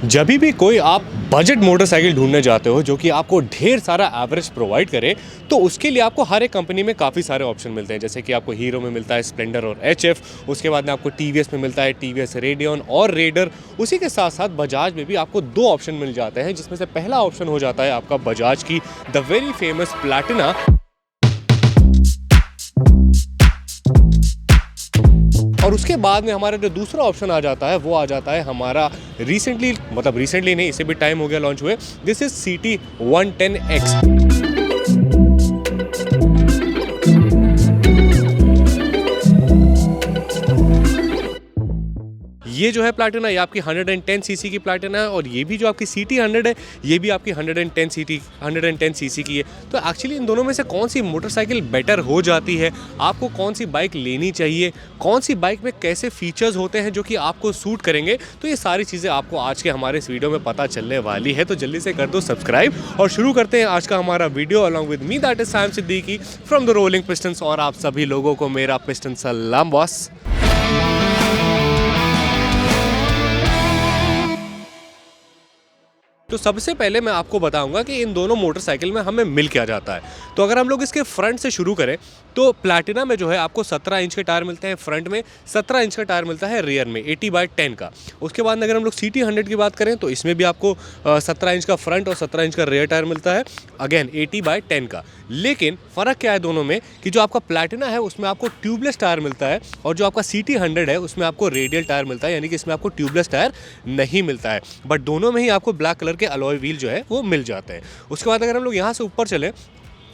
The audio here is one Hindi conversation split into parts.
जब भी कोई आप बजट मोटरसाइकिल ढूंढने जाते हो जो कि आपको ढेर सारा एवरेज प्रोवाइड करे, तो उसके लिए आपको हर एक कंपनी में काफ़ी सारे ऑप्शन मिलते हैं। जैसे कि आपको हीरो में मिलता है स्प्लेंडर और एचएफ, उसके बाद में आपको टीवीएस में मिलता है टीवीएस रेडियन और रेडर। उसी के साथ साथ बजाज में भी आपको दो ऑप्शन मिल जाते हैं, जिसमें से पहला ऑप्शन हो जाता है आपका बजाज की द वेरी फेमस प्लैटिना। और उसके बाद में हमारा जो दूसरा ऑप्शन आ जाता है वो आ जाता है हमारा रिसेंटली नहीं, इसे भी टाइम हो गया लॉन्च हुए, दिस इज CT110X। ये जो है प्लैटिना, ये आपकी 110 सीसी की प्लैटिना है, और ये भी जो आपकी CT100 है ये भी आपकी 110 सीसी की है। तो एक्चुअली इन दोनों में से कौन सी मोटरसाइकिल बेटर हो जाती है, आपको कौन सी बाइक लेनी चाहिए, कौन सी बाइक में कैसे फीचर्स होते हैं जो कि आपको सूट करेंगे, तो ये सारी चीज़ें आपको आज के हमारे इस वीडियो में पता चलने वाली है। तो जल्दी से कर दो सब्सक्राइब और शुरू करते हैं आज का हमारा video along with me, that is Saim Siddiqui from the Rolling Pistons. और आप सभी लोगों को मेरा पिस्टन सलाम बॉस। तो सबसे पहले मैं आपको बताऊंगा कि इन दोनों मोटरसाइकिल में हमें मिल क्या जाता है। तो अगर हम लोग इसके फ्रंट से शुरू करें तो प्लैटिना में जो है आपको 17 इंच के टायर मिलते हैं फ्रंट में, 17 इंच का टायर मिलता है रियर में 80/10 का। उसके बाद अगर हम लोग CT100 की बात करें तो इसमें भी आपको 17 इंच का फ्रंट और 17 इंच का रियर टायर मिलता है, अगेन 80/10 का। लेकिन फ़र्क क्या है दोनों में कि जो आपका प्लैटिना है उसमें आपको ट्यूबलेस टायर मिलता है, और जो आपका CT100 है उसमें आपको रेडियल टायर मिलता है, यानी कि इसमें आपको ट्यूबलेस टायर नहीं मिलता है। बट दोनों में ही आपको ब्लैक कलर के अलॉय व्हील जो है वो मिल जाते हैं। उसके बाद अगर हम लोग यहाँ से ऊपर चले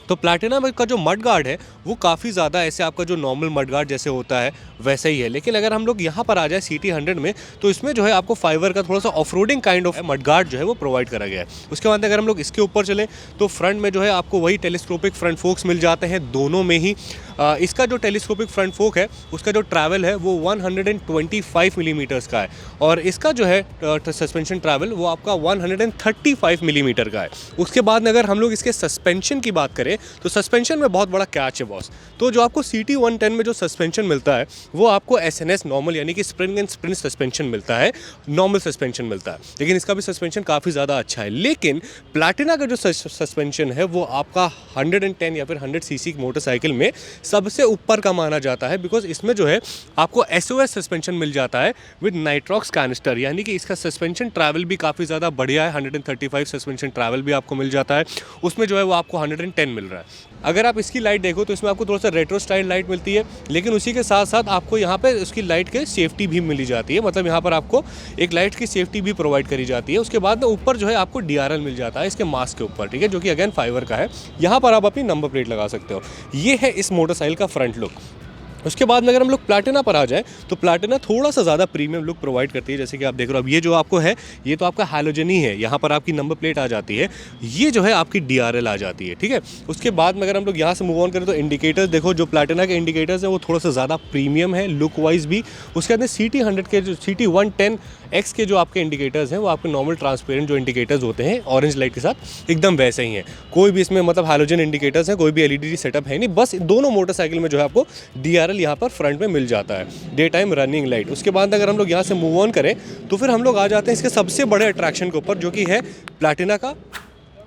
तो प्लैटिना का जो मड गार्ड है वो काफ़ी ज़्यादा ऐसे आपका जो नॉर्मल मड गार्ड जैसे होता है वैसे ही है। लेकिन अगर हम लोग यहाँ पर आ जाए CT100 में तो इसमें जो है आपको फाइबर का थोड़ा सा off roading kind of mud guard जो है वो प्रोवाइड करा गया है। उसके बाद अगर हम लोग इसके ऊपर चले तो फ्रंट में जो है आपको वही टेलीस्कोपिक फ्रंट फोक्स मिल जाते हैं दोनों में ही। इसका जो टेलीस्कोपिक फ्रंट फोक है उसका जो ट्रैवल है वो 125 मिलीमीटर्स का है, और इसका जो है सस्पेंशन ट्रैवल वो आपका 135 मिलीमीटर का है। उसके बाद अगर हम लोग इसके सस्पेंशन की बात करें तो सस्पेंशन में बहुत बड़ा कैच है बॉस। तो जो आपको CT110 में जो सस्पेंशन मिलता है वो आपको SNS नॉर्मल यानी कि स्प्रिंग एंड स्प्रिंट सस्पेंशन मिलता है, नॉर्मल सस्पेंशन मिलता है, लेकिन इसका भी सस्पेंशन काफ़ी ज़्यादा अच्छा है। लेकिन प्लैटिना का जो सस्पेंशन है वो आपका 110 या फिर 100 सीसी की मोटरसाइकिल में सबसे ऊपर का माना जाता है, बिकॉज इसमें जो है आपको SOS सस्पेंशन मिल जाता है विद नाइट्रॉक्स कैनिस्टर, यानी कि इसका सस्पेंशन ट्रैवल भी काफ़ी ज़्यादा बढ़िया है। 135 सस्पेंशन ट्रैवल भी आपको मिल जाता है, उसमें जो है वो आपको 110 मिल रहा है। अगर आप इसकी लाइट देखो तो इसमें आपको थोड़ा सा रेट्रो स्टाइल लाइट मिलती है, लेकिन उसी के साथ साथ आपको यहाँ पे उसकी लाइट के सेफ्टी भी मिली जाती है, मतलब यहाँ पर आपको एक लाइट की सेफ्टी भी प्रोवाइड करी जाती है। उसके बाद में ऊपर जो है आपको DRL मिल जाता है इसके मास्क के ऊपर, ठीक है, जो कि अगेन फाइबर का है। यहाँ पर आप अपनी नंबर प्लेट लगा सकते हो। ये है इस मोटरसाइकिल का फ्रंट लुक। उसके बाद में अगर हम लोग प्लैटिना पर आ जाए तो प्लैटिना थोड़ा सा ज़्यादा प्रीमियम लुक प्रोवाइड करती है। जैसे कि आप देख रहे हो, अब ये जो आपको है ये तो आपका हैलोजन ही है, यहाँ पर आपकी नंबर प्लेट आ जाती है, ये जो है आपकी DRL आ जाती है, ठीक है। उसके बाद में अगर हम लोग यहाँ से मूव ऑन करें तो इंडिकेटर्स देखो, जो प्लैटिना के इंडिकेटर्स हैं वो थोड़ा सा ज़्यादा प्रीमियम है लुक वाइज भी। उसके बाद CT100 के जो CT110X के जो आपके इंडिकेटर्स हैं वो आपके नॉर्मल ट्रांसपेरेंट जो इंडिकेटर्स होते हैं ऑरेंज लाइट के साथ एकदम वैसे ही हैं। कोई भी इसमें मतलब हैलोजन इंडिकेटर्स हैं, कोई भी LED सेटअप है नहीं, बस दोनों मोटरसाइकिल में जो है आपको DRL यहाँ पर फ्रंट में मिल जाता है, डे टाइम रनिंग लाइट। उसके बाद अगर हम लोग यहाँ से मूव ऑन करें तो फिर हम लोग आ जाते हैं इसके सबसे बड़े अट्रैक्शन के ऊपर, जो कि है प्लैटिना का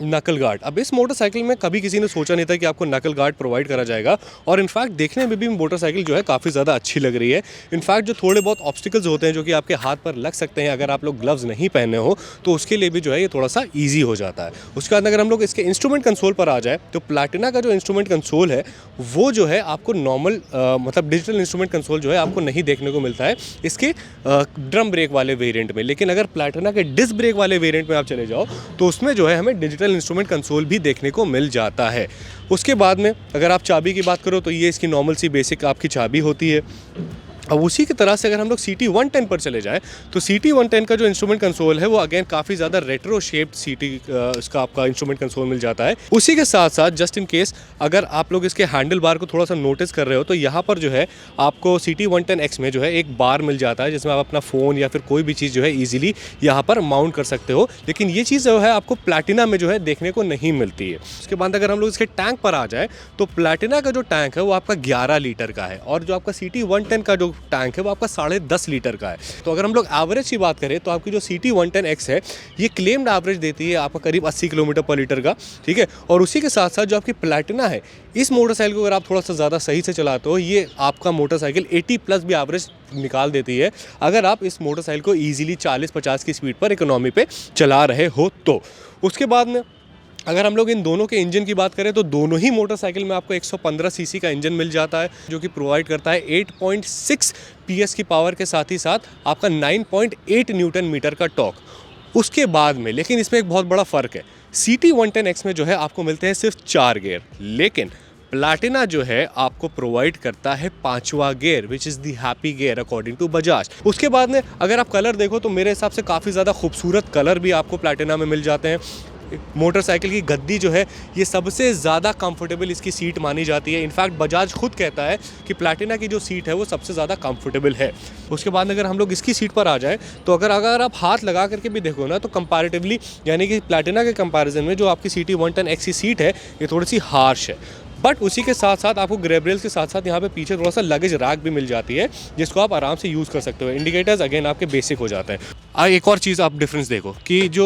नकल गार्ड। अब इस मोटरसाइकिल में कभी किसी ने सोचा नहीं था कि आपको नकल गार्ड प्रोवाइड करा जाएगा, और इनफैक्ट देखने में भी मोटरसाइकिल जो है काफ़ी ज़्यादा अच्छी लग रही है। इनफैक्ट जो थोड़े बहुत ऑब्स्टिकल्स होते हैं जो कि आपके हाथ पर लग सकते हैं अगर आप लोग ग्लव्स नहीं पहने हो, तो उसके लिए भी जो है ये थोड़ा सा ईजी हो जाता है। उसके बाद अगर हम लोग इसके इंस्ट्रूमेंट कंसोल पर आ जाए तो प्लैटिना का जो इंस्ट्रूमेंट कंसोल है वो जो है आपको नॉर्मल मतलब डिजिटल इंस्ट्रूमेंट कंसोल जो है आपको नहीं देखने को मिलता है इसके ड्रम ब्रेक वाले वेरिएंट में। लेकिन अगर प्लैटिना के डिस्क ब्रेक वाले वेरिएंट में आप चले जाओ तो उसमें जो है हमें डिजिटल इंस्ट्रूमेंट कंसोल भी देखने को मिल जाता है। उसके बाद में अगर आप चाबी की बात करो तो ये इसकी नॉर्मल सी बेसिक आपकी चाबी होती है। अब उसी की तरह से अगर हम लोग CT110 पर चले जाएं तो CT110 का जो इंस्ट्रूमेंट कंसोल है वो अगेन काफ़ी ज़्यादा रेट्रो शेप्ड इसका आपका इंस्ट्रूमेंट कंसोल मिल जाता है। उसी के साथ साथ जस्ट इन केस अगर आप लोग इसके हैंडल बार को थोड़ा सा नोटिस कर रहे हो तो यहाँ पर जो है आपको CT110X में जो है एक बार मिल जाता है जिसमें आप अपना फ़ोन या फिर कोई भी चीज़ जो है ईजिली यहाँ पर माउंट कर सकते हो, लेकिन ये चीज़ जो है आपको प्लैटिना में जो है देखने को नहीं मिलती है। उसके बाद अगर हम लोग इसके टैंक पर आ जाए तो प्लैटिना का जो टैंक है वो आपका 11 लीटर का है, और जो आपका CT110 का जो टैंक है वो आपका 10.5 लीटर का है। तो अगर हम लोग एवरेज की बात करें तो आपकी जो CT110X है ये क्लेम्ड एवरेज देती है आपका करीब 80 किलोमीटर पर लीटर का, ठीक है। और उसी के साथ साथ जो आपकी प्लैटिना है, इस मोटरसाइकिल को अगर आप थोड़ा सा ज़्यादा सही से चलाते हो, ये आपका मोटरसाइकिल 80+ भी एवरेज निकाल देती है अगर आप इस मोटरसाइकिल को ईजिली 40-50 की स्पीड पर इकोनॉमी पे चला रहे हो तो। उसके बाद में अगर हम लोग इन दोनों के इंजन की बात करें तो दोनों ही मोटरसाइकिल में आपको 115 सीसी का इंजन मिल जाता है, जो कि प्रोवाइड करता है 8.6 PS की पावर के साथ ही साथ आपका 9.8 न्यूटन मीटर का टॉर्क। उसके बाद में लेकिन इसमें एक बहुत बड़ा फ़र्क है, CT110X में जो है आपको मिलते हैं सिर्फ 4 गियर, लेकिन प्लैटिना जो है आपको प्रोवाइड करता है 5वां gear, which is the happy gear according to Bajaj. उसके बाद में अगर आप कलर देखो तो मेरे हिसाब से काफ़ी ज़्यादा खूबसूरत कलर भी आपको प्लैटिना में मिल जाते हैं। मोटरसाइकिल की गद्दी जो है ये सबसे ज़्यादा कंफर्टेबल इसकी सीट मानी जाती है। इनफैक्ट बजाज खुद कहता है कि प्लैटिना की जो सीट है वो सबसे ज़्यादा कंफर्टेबल है। उसके बाद अगर हम लोग इसकी सीट पर आ जाएं तो अगर आप हाथ लगा करके भी देखो ना तो कंपैरेटिवली, यानी कि प्लैटिना के कंपैरिजन में जो आपकी CT110X की सीट है ये थोड़ी सी हार्श है। बट उसी के साथ साथ आपको ग्रैब रेल्स के साथ साथ यहाँ पे पीछे थोड़ा सा लगेज रैक भी मिल जाती है, जिसको आप आराम से यूज़ कर सकते हो। इंडिकेटर्स अगेन आपके बेसिक हो जाते हैं। एक और चीज़ आप डिफरेंस देखो कि जो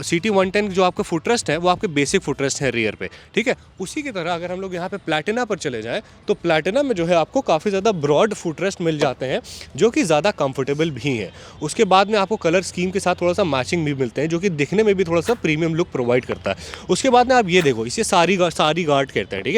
CT110 जो आपका फुटरेस्ट है वो आपके बेसिक फुटरेस्ट है रियर पे, ठीक है। उसी की तरह अगर हम लोग यहाँ पे प्लैटिना पर चले जाएँ तो प्लैटिना में जो है आपको काफ़ी ज़्यादा ब्रॉड फुटरेस्ट मिल जाते हैं, जो कि ज़्यादा कंफर्टेबल भी हैं। उसके बाद में आपको कलर स्कीम के साथ थोड़ा सा मैचिंग भी मिलते हैं, जो कि दिखने में भी थोड़ा सा प्रीमियम लुक प्रोवाइड करता है। उसके बाद में आप ये देखो, इसे सारी गार्ड कहते हैं, ठीक है।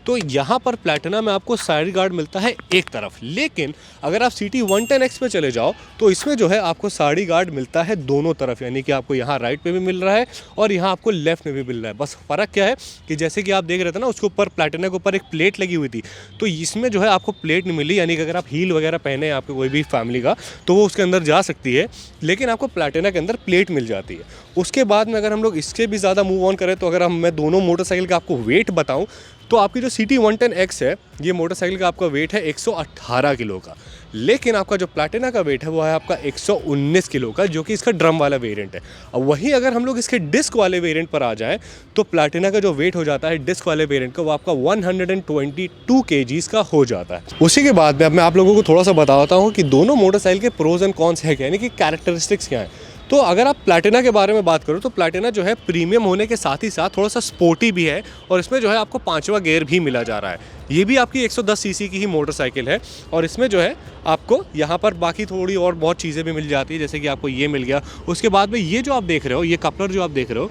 तो यहाँ पर प्लैटिना में आपको साइड गार्ड मिलता है एक तरफ, लेकिन अगर आप CT110X पे चले जाओ तो इसमें जो है आपको साइड गार्ड मिलता है दोनों तरफ, यानी कि आपको यहाँ राइट पे भी मिल रहा है और यहाँ आपको लेफ्ट में भी मिल रहा है। बस फ़र्क क्या है कि जैसे कि आप देख रहे थे ना, उसके ऊपर प्लैटिना के ऊपर एक प्लेट लगी हुई थी, तो इसमें जो है आपको प्लेट नहीं मिली, यानी कि अगर आप हील वगैरह पहने आपके कोई भी फैमिली का तो वो उसके अंदर जा सकती है, लेकिन आपको प्लैटिना के अंदर प्लेट मिल जाती है। उसके बाद में अगर हम लोग इसके भी ज़्यादा मूव ऑन करें तो अगर मैं दोनों मोटरसाइकिल का आपको वेट बताऊं तो आपकी जो CT110X है ये मोटरसाइकिल का आपका वेट है 118 किलो का, लेकिन आपका जो प्लैटिना का वेट है वो है आपका 119 किलो का, जो कि इसका ड्रम वाला वेरिएंट है। अब वहीं अगर हम लोग इसके डिस्क वाले वेरिएंट पर आ जाएं तो प्लैटिना का जो वेट हो जाता है डिस्क वाले वेरिएंट का वो आपका 122 kgs का हो जाता है। उसी के बाद में अब मैं आप लोगों को थोड़ा सा बताता हूँ कि दोनों मोटरसाइकिल के प्रोज एंड कॉन्स है क्या, यानी कि कैरेक्टरिस्टिक्स क्या हैं। तो अगर आप प्लैटिना के बारे में बात करो तो प्लैटिना जो है प्रीमियम होने के साथ ही साथ थोड़ा सा स्पोर्टी भी है, और इसमें जो है आपको 5वां गियर भी मिला जा रहा है। ये भी आपकी 110 सीसी की ही मोटरसाइकिल है, और इसमें जो है आपको यहाँ पर बाकी थोड़ी और बहुत चीज़ें भी मिल जाती है, जैसे कि आपको ये मिल गया। उसके बाद में ये जो आप देख रहे हो, ये कपलर जो आप देख रहे हो,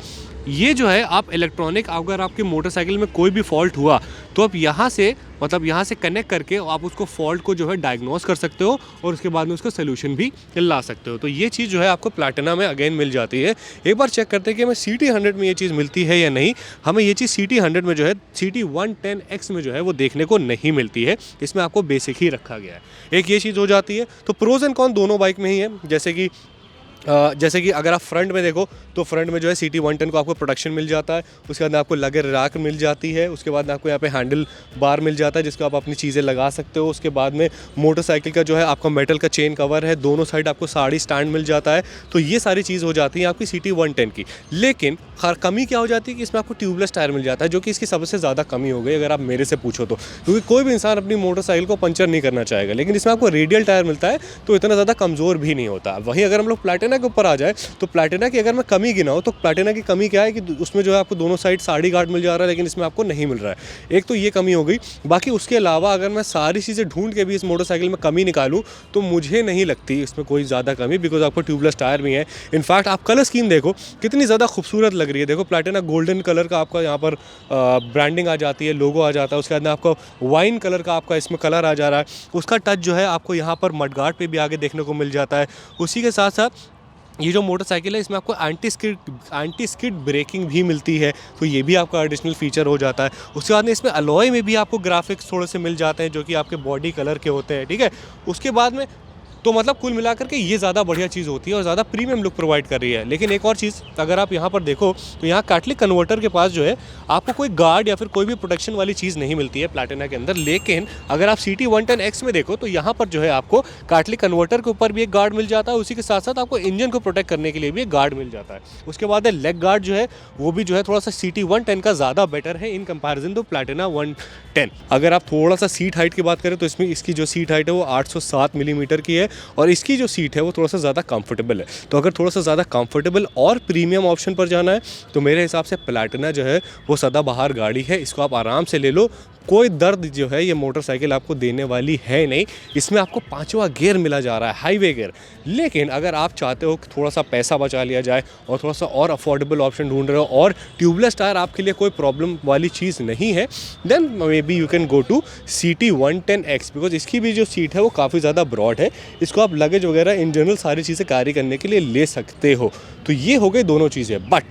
ये जो है आप इलेक्ट्रॉनिक, अगर आपकी मोटरसाइकिल में कोई भी फॉल्ट हुआ तो आप यहाँ से यहाँ से कनेक्ट करके आप उसको फॉल्ट को जो है डायग्नोस कर सकते हो और उसके बाद में उसका सोल्यूशन भी ला सकते हो। तो ये चीज़ जो है आपको प्लैटिना में अगेन मिल जाती है। एक बार चेक करते हैं कि हमें CT100 में ये चीज़ मिलती है या नहीं। हमें ये चीज़ CT100 में जो है CT110X में जो है वो देखने को नहीं मिलती है, इसमें आपको बेसिक ही रखा गया है। एक ये चीज़ हो जाती है। तो प्रोज एंड कॉन दोनों बाइक में ही है। जैसे कि अगर आप फ्रंट में देखो तो फ्रंट में जो है CT110 को आपको प्रोटेक्शन मिल जाता है, उसके बाद आपको लगेज रैक मिल जाती है, उसके बाद आपको यहाँ पे हैंडल बार मिल जाता है जिसको आप अपनी चीज़ें लगा सकते हो। उसके बाद में मोटरसाइकिल का जो है आपका मेटल का चेन कवर है, दोनों साइड आपको साड़ी स्टैंड मिल जाता है। तो ये सारी चीज़ हो जाती है आपकी CT110 की। लेकिन कमी क्या हो जाती है कि इसमें आपको ट्यूबलेस टायर मिल जाता है, जो कि इसकी सबसे ज़्यादा कमी हो गई अगर आप मेरे से पूछो तो, क्योंकि कोई भी इंसान अपनी मोटरसाइकिल को पंचर नहीं करना चाहेगा, लेकिन इसमें आपको रेडियल टायर मिलता है तो इतना ज़्यादा कमज़ोर भी नहीं होता। वहीं अगर हम लोग प्लैटिना के ऊपर आ जाए तो प्लैटिना की अगर मैं कमी गिनाऊं तो प्लैटिना की कमी क्या है कि उसमें जो है आपको दोनों साइड साड़ी गार्ड मिल जा रहा है, लेकिन इसमें आपको नहीं मिल रहा है। एक तो ये कमी हो गई। बाकी उसके अलावा अगर मैं सारी चीज़ें ढूंढ के भी इस मोटरसाइकिल में कमी निकालूं तो मुझे नहीं लगती इसमें कोई ज़्यादा कमी, बिकॉज आपको ट्यूबलेस टायर भी है। इनफैक्ट आप कलर स्कीम देखो कितनी ज़्यादा खूबसूरत लग रही है। देखो प्लैटिना गोल्डन कलर का आपका यहाँ पर ब्रांडिंग आ जाती है, लोगो आ जाता है। उसके बाद आपको वाइन कलर का आपका इसमें कलर आ जा रहा है। उसका टच जो है आपको यहाँ पर मडगार्ड पे भी आगे देखने को मिल जाता है। उसी के साथ साथ ये जो मोटरसाइकिल है इसमें आपको एंटी स्किड ब्रेकिंग भी मिलती है, तो ये भी आपका एडिशनल फीचर हो जाता है। उसके बाद में इसमें अलॉय में भी आपको ग्राफिक्स थोड़े से मिल जाते हैं जो कि आपके बॉडी कलर के होते हैं, ठीक है। उसके बाद में तो मतलब कुल मिलाकर के ये ज़्यादा बढ़िया चीज़ होती है और ज़्यादा प्रीमियम लुक प्रोवाइड कर रही है। लेकिन एक और चीज़, अगर आप यहाँ पर देखो तो यहाँ कैटलिक कन्वर्टर के पास जो है आपको कोई गार्ड या फिर कोई भी प्रोटेक्शन वाली चीज़ नहीं मिलती है प्लैटिना के अंदर। लेकिन अगर आप CT110X में देखो तो यहाँ पर जो है आपको कैटलिक कन्वर्टर के ऊपर भी एक गार्ड मिल जाता है, उसी के साथ साथ आपको इंजन को प्रोटेक्ट करने के लिए भी एक गार्ड मिल जाता है। उसके बाद लेग गार्ड जो है वो भी जो है थोड़ा सा CT110 का ज़्यादा बेटर है इन कंपैरिजन टू प्लैटिना 110। अगर आप थोड़ा सा सीट हाइट की बात करें तो इसमें इसकी जो सीट हाइट है वो 807 मिलीमीटर की है और इसकी जो सीट है वो थोड़ा सा ज़्यादा कंफर्टेबल है। तो अगर थोड़ा सा ज़्यादा कंफर्टेबल और प्रीमियम ऑप्शन पर जाना है तो मेरे हिसाब से प्लैटिना जो है वो सदाबहार गाड़ी है, इसको आप आराम से ले लो। कोई दर्द जो है ये मोटरसाइकिल आपको देने वाली है नहीं। इसमें आपको 5वां गियर मिला जा रहा है, हाईवे गियर। लेकिन अगर आप चाहते हो कि थोड़ा सा पैसा बचा लिया जाए और थोड़ा सा और अफोर्डेबल ऑप्शन ढूंढ रहे हो और ट्यूबलेस टायर आपके लिए कोई प्रॉब्लम वाली चीज़ नहीं है, then maybe you can go to CT110X, because इसकी भी जो सीट है वो काफ़ी ज़्यादा ब्रॉड है। इसको आप लगेज वगैरह इन जनरल सारी चीज़ें कैरी करने के लिए ले सकते हो। तो ये हो गई दोनों चीज़ें। बट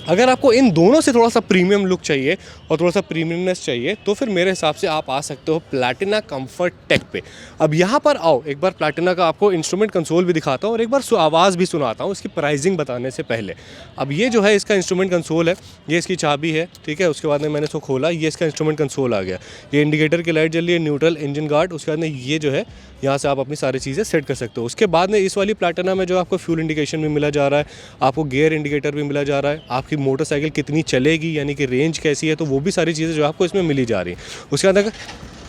अगर आपको इन दोनों से थोड़ा सा प्रीमियम लुक चाहिए और थोड़ा सा प्रीमियमनेस चाहिए तो फिर मेरे हिसाब से आप आ सकते हो प्लैटिना कंफर्ट टेक पे। अब यहाँ पर आओ, एक बार प्लैटिना का आपको इंस्ट्रूमेंट कंसोल भी दिखाता हूँ और एक बार आवाज़ भी सुनाता हूँ इसकी प्राइसिंग बताने से पहले। अब ये जो है इसका इंस्ट्रूमेंट कंसोल है, ये इसकी चाबी है, ठीक है। उसके बाद में मैंने इसको खोला, ये इसका इंस्ट्रूमेंट कंसोल आ गया। ये इंडिकेटर की लाइट जल रही है, न्यूट्रल, इंजन गार्ड। उसके बाद में ये जो है यहाँ से आप अपनी सारी चीज़ें सेट कर सकते हो। उसके बाद में इस वाली प्लैटिना में जो आपको फ्यूल इंडिकेशन भी मिला जा रहा है, आपको गियर इंडिकेटर भी मिला जा रहा है, आपकी मोटरसाइकिल कितनी चलेगी यानी कि रेंज कैसी है, तो वो भी सारी चीज़ें जो आपको इसमें मिली जा रही हैं। उसके बाद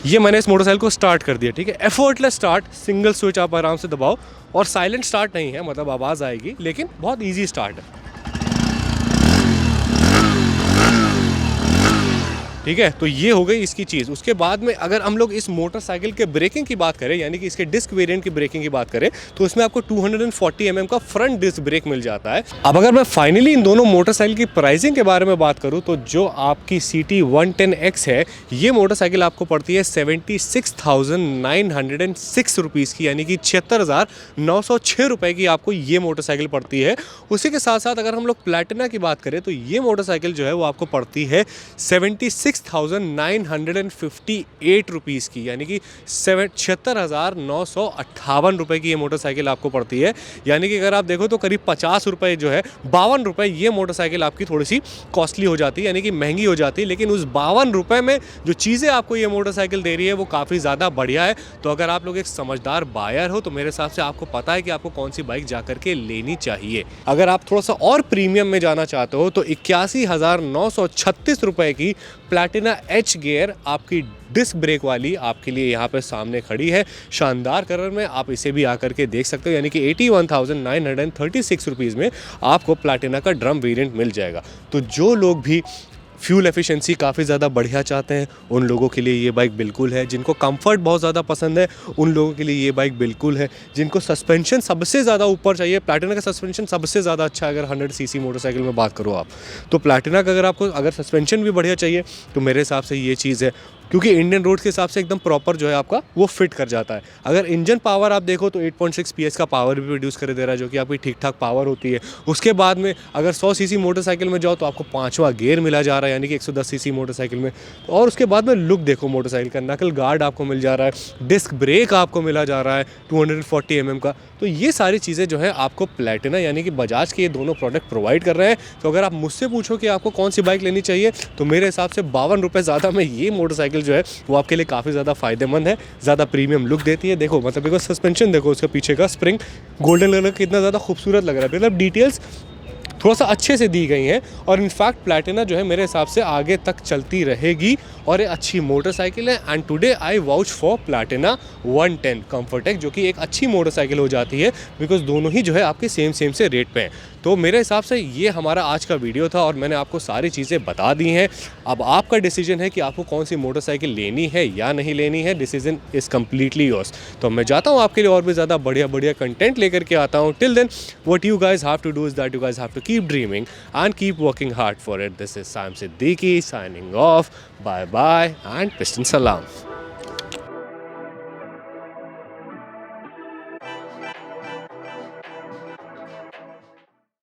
ये मैंने इस मोटरसाइकिल को स्टार्ट कर दिया, ठीक है। एफर्टलेस स्टार्ट, सिंगल स्विच आप आराम से दबाओ और साइलेंट स्टार्ट नहीं है, मतलब आवाज़ आएगी लेकिन बहुत ईजी स्टार्ट है, ठीक है। तो ये हो गई इसकी चीज़। उसके बाद में अगर हम लोग इस मोटरसाइकिल के ब्रेकिंग की बात करें, यानी कि इसके डिस्क वेरिएंट की ब्रेकिंग की बात करें, तो इसमें आपको 240 mm का फ्रंट डिस्क ब्रेक मिल जाता है। अब अगर मैं फाइनली इन दोनों मोटरसाइकिल की प्राइसिंग के बारे में बात करूं तो जो आपकी CT110X है, ये मोटरसाइकिल आपको पड़ती है 76,906 रुपीज़ की, यानी कि 76,906 रुपये की आपको ये मोटरसाइकिल पड़ती है। उसी के साथ साथ अगर हम लोग प्लैटिना की बात करें तो ये मोटरसाइकिल जो है वो आपको पड़ती है 76,958 रुपीज़ की, यानी कि 76,958 रुपये की ये मोटरसाइकिल आपको पड़ती है। यानी कि अगर आप देखो तो करीब 50 रुपये जो है, 52 रुपये ये मोटरसाइकिल आपकी थोड़ी सी कॉस्टली हो जाती है, यानी कि महंगी हो जाती है। लेकिन उस 52 रुपये में जो चीज़ें आपको ये मोटरसाइकिल दे रही है वो काफ़ी ज़्यादा बढ़िया है। तो अगर आप लोग एक समझदार बायर हो तो मेरे हिसाब से आपको पता है कि आपको कौन सी बाइक जा करके लेनी चाहिए। अगर आप थोड़ा सा और प्रीमियम में जाना चाहते हो तो 81,936 रुपये की प्लैटिना H गियर आपकी डिस्क ब्रेक वाली आपके लिए यहाँ पे सामने खड़ी है, शानदार कलर में। आप इसे भी आकर के देख सकते हो, यानी कि 81,936 रुपीज़ में आपको प्लैटिना का ड्रम वेरिएंट मिल जाएगा। तो जो लोग भी फ्यूल एफिशिएंसी काफ़ी ज़्यादा बढ़िया चाहते हैं उन लोगों के लिए ये बाइक बिल्कुल है। जिनको कंफर्ट बहुत ज़्यादा पसंद है उन लोगों के लिए ये बाइक बिल्कुल है। जिनको सस्पेंशन सबसे ज़्यादा ऊपर चाहिए, प्लैटिना का सस्पेंशन सबसे ज़्यादा अच्छा है। अगर 100 सीसी मोटरसाइकिल में बात करो आप तो प्लैटिना का अगर सस्पेंशन भी बढ़िया चाहिए तो मेरे हिसाब से ये चीज़ है, क्योंकि इंडियन रोड के हिसाब से एकदम प्रॉपर जो है आपका वो फिट कर जाता है। अगर इंजन पावर आप देखो तो 8.6 PS का पावर भी प्रोड्यूस कर दे रहा है, जो कि आपकी ठीक ठाक पावर होती है। उसके बाद में अगर 100 सीसी मोटरसाइकिल में जाओ तो आपको 5वां गियर मिला जा रहा है, यानी कि 110 सीसी मोटरसाइकिल में। और उसके बाद में लुक देखो मोटरसाइकिल का, नकल गार्ड आपको मिल जा रहा है, डिस्क ब्रेक आपको मिला जा रहा है 240 mm का। तो ये सारी चीज़ें जो है आपको प्लैटिना यानी कि बजाज के ये दोनों प्रोडक्ट प्रोवाइड कर रहे हैं। तो अगर आप मुझसे पूछो कि आपको कौन सी बाइक लेनी चाहिए तो मेरे हिसाब से 52 रुपये ज़्यादा में ये मोटरसाइकिल जो है वो आपके लिए काफ़ी ज़्यादा फ़ायदेमंद है, ज़्यादा प्रीमियम लुक देती है। देखो मतलब बिकॉज सस्पेंशन देखो, उसका पीछे का स्प्रिंग गोल्डन कलर कितना ज़्यादा खूबसूरत लग रहा है, मतलब डिटेल्स थोड़ा सा अच्छे से दी गई हैं। और इनफैक्ट प्लैटिना जो है मेरे हिसाब से आगे तक चलती रहेगी और ये अच्छी मोटरसाइकिल है। And today I vouch for Platina 110 कंफर्टेक, जो कि एक अच्छी मोटरसाइकिल हो जाती है बिकॉज दोनों ही जो है आपके सेम से रेट पे हैं। तो मेरे हिसाब से ये हमारा आज का वीडियो था और मैंने आपको सारी चीज़ें बता दी हैं। अब आपका डिसीजन है कि आपको कौन सी मोटरसाइकिल लेनी है या नहीं लेनी है। Decision is completely yours. तो मैं जाता हूँ आपके लिए और भी ज़्यादा बढ़िया कंटेंट लेकर के आता हूँ। Till then what you guys have to do is that you guys have to keep dreaming and keep working hard for it. This is Sam Siddiqui signing off. Bye bye and Piston Salam.